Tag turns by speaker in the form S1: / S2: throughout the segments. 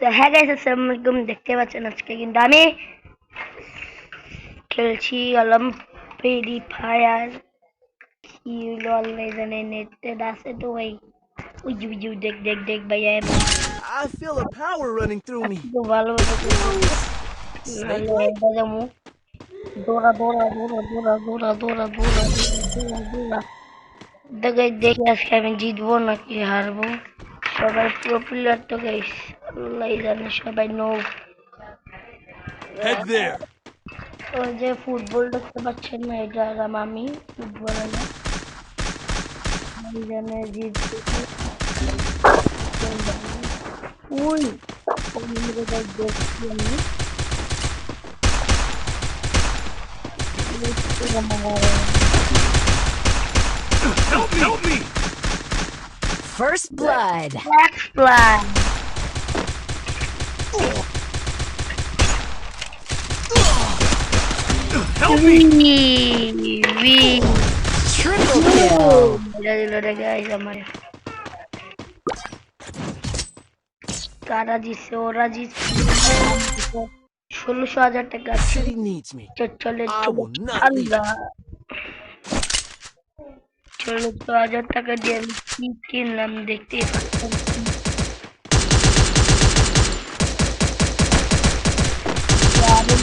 S1: তো হ্যাঁ গাইস, আসসালামু আলাইকুম। দেখতে পাচ্ছেন আজকে কিন্তু আমি খেলছি ফ্রি ফায়ার। কি লল জানে নেটেড আছে তো ভাই। ওই যে দেখ দেখ দেখ ভাই এবার
S2: I feel a power running through me.
S1: তো ভালোভাবে
S2: Snake
S1: নাহলে
S2: way?
S1: বাজামু। দৌড়া দৌড়া দৌড়া দৌড়া দৌড়া দৌড়া দৌড়া দৌড়া দৌড়া দেখে দেখি আজকে আমি জিতবো নাকি হারবো। সবাই প্রো প্লেয়ার তো গাইস, আল্লাহ জানে সবাই নো।
S2: Head there.
S1: ওই যে ফুটবল দেখতে পাচ্ছেন না, এটা আমি ফুটবল জানে জিতবো। ওই দেখছি আমি
S2: Help me! Help me!
S3: First blood.
S1: Flag.
S2: Help me!
S1: We
S3: Triple kill.
S1: guys আমার কারা জিতছে, ওরা জিতছে 16,000 টাকা।
S2: City needs me.
S1: চলে
S2: I will not leave.
S1: আল্লাহ 16,000 টাকা দিয়ে আমি কি কিনলাম দেখতেই পাচ্ছেন।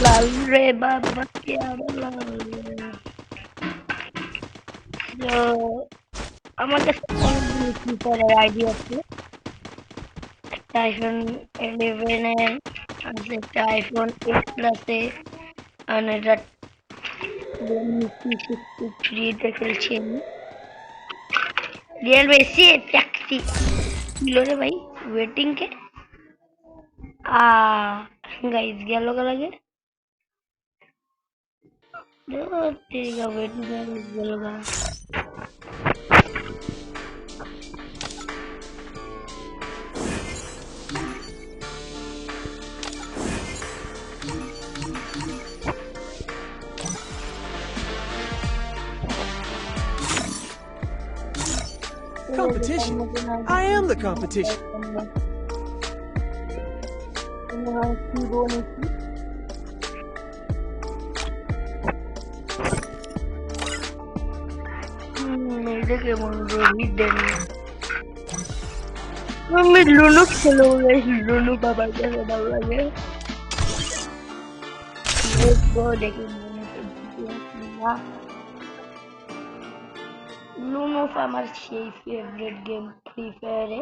S1: লাল রে বাবা, তো আমার কাছে অনেকগুলো ফ্রি ফায়ারের আইডি আছে। একটা আইফোন 11 এর আছে, একটা আইফোন 8 প্লাসে, আর এটা ফ্রিতে খেলছি আমি। রিয়েল বেশি ট্যাক্সি ছিল রে ভাই, ওয়েটিং কে গাইস গেল লাগে ঠিক আছে, ওয়েটিং গেল গা।
S2: Competition? I am the competition.
S1: আমি লুনু খেলো, লুনু বাবার কাছে ভালো লাগে। দেখি লুনু আমার সেই ফেভারিট গেম ফ্রি ফায়ারে।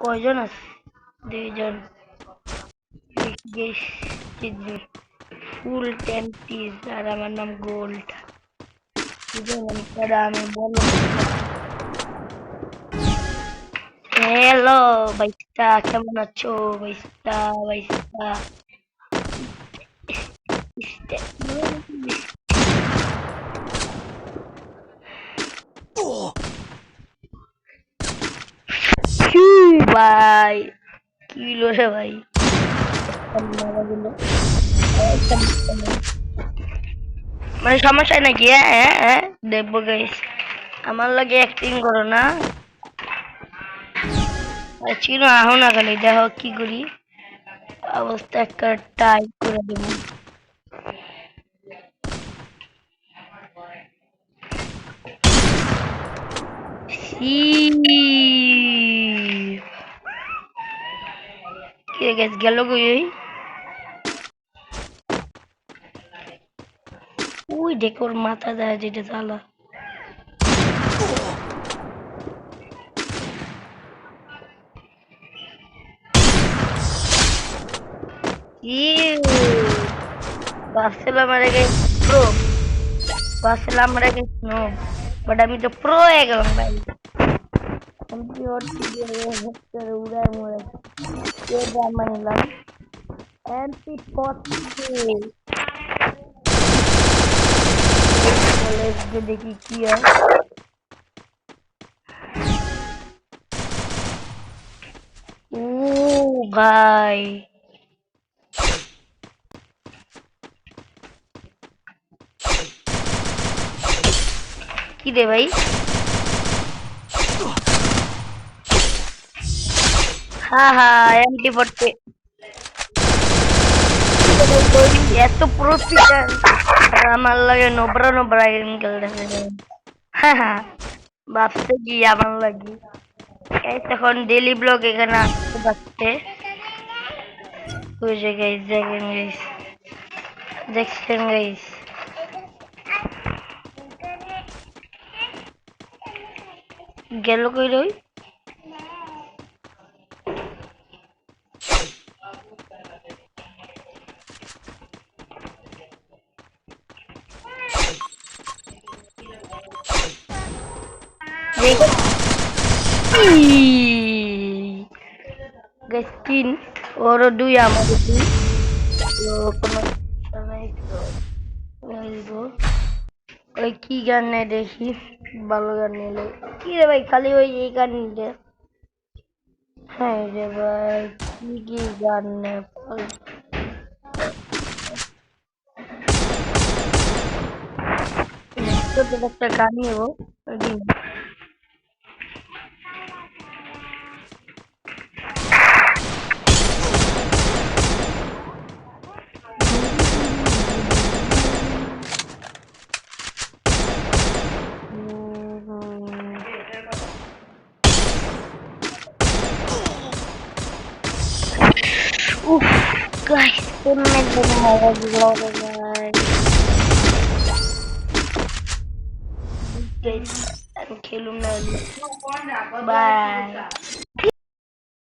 S1: কয়জন আছে? 2 জন। ফুল 10 পিস আর আমার নাম গোল্ড। আমি বলো হ্যালো বাইস্তা, কেমন আছো বাইস্তা? বাইস্তা ভাই কি রে ভাই, মানে সমস্যা নাকি? হ্যাঁ দেখবো গাইস, আমার লাগে অ্যাক্টিং করো না। চিনো আহো না খালি দেখো কি করি, অবস্থা একটা টাইপ করে দেবো। কে গেছে গেল কই? ওই দেখো ওর মাথা দেয় যেটা জ্বালা। ভাবছিলাম মারা গেছে প্রো, ভাবছিলাম মারা গেছে নো, বাট আমি তো প্রো হয়ে গেলাম ভাই। উড়ায় মরে মানিলাম এমপি 40 দেখি কি হয়। ও ভাই কি রে ভাই, হ্যাঁ হ্যাঁ MT40 এত প্রফিটার আমার লাগে নোবরা নোবরা গেম খেলতেছে হ্যাঁ হ্যাঁ ভাবছে কি আমার লাগে এই তখন ডেইলি ব্লগ এখানে আসতে পারছে ওই যে গাইস দেখেন গাইস দেখছেন গাইস গেল কই রই গাইস তিন ওর দুই আমাদের দুই তো কোনো সমস্যা নাই তো বলবো ওই কি গান নেই দেখি ভালো গান নিলে কি রে ভাই খালি ওই এই গান নিলে হ্যাঁ রে ভাই কি কি গান নেই ছোট একটা গান নেবো দিন উফ গাইস কোন মেঘের মারা দিল রে ভাই guys, I'm killing them. Bye.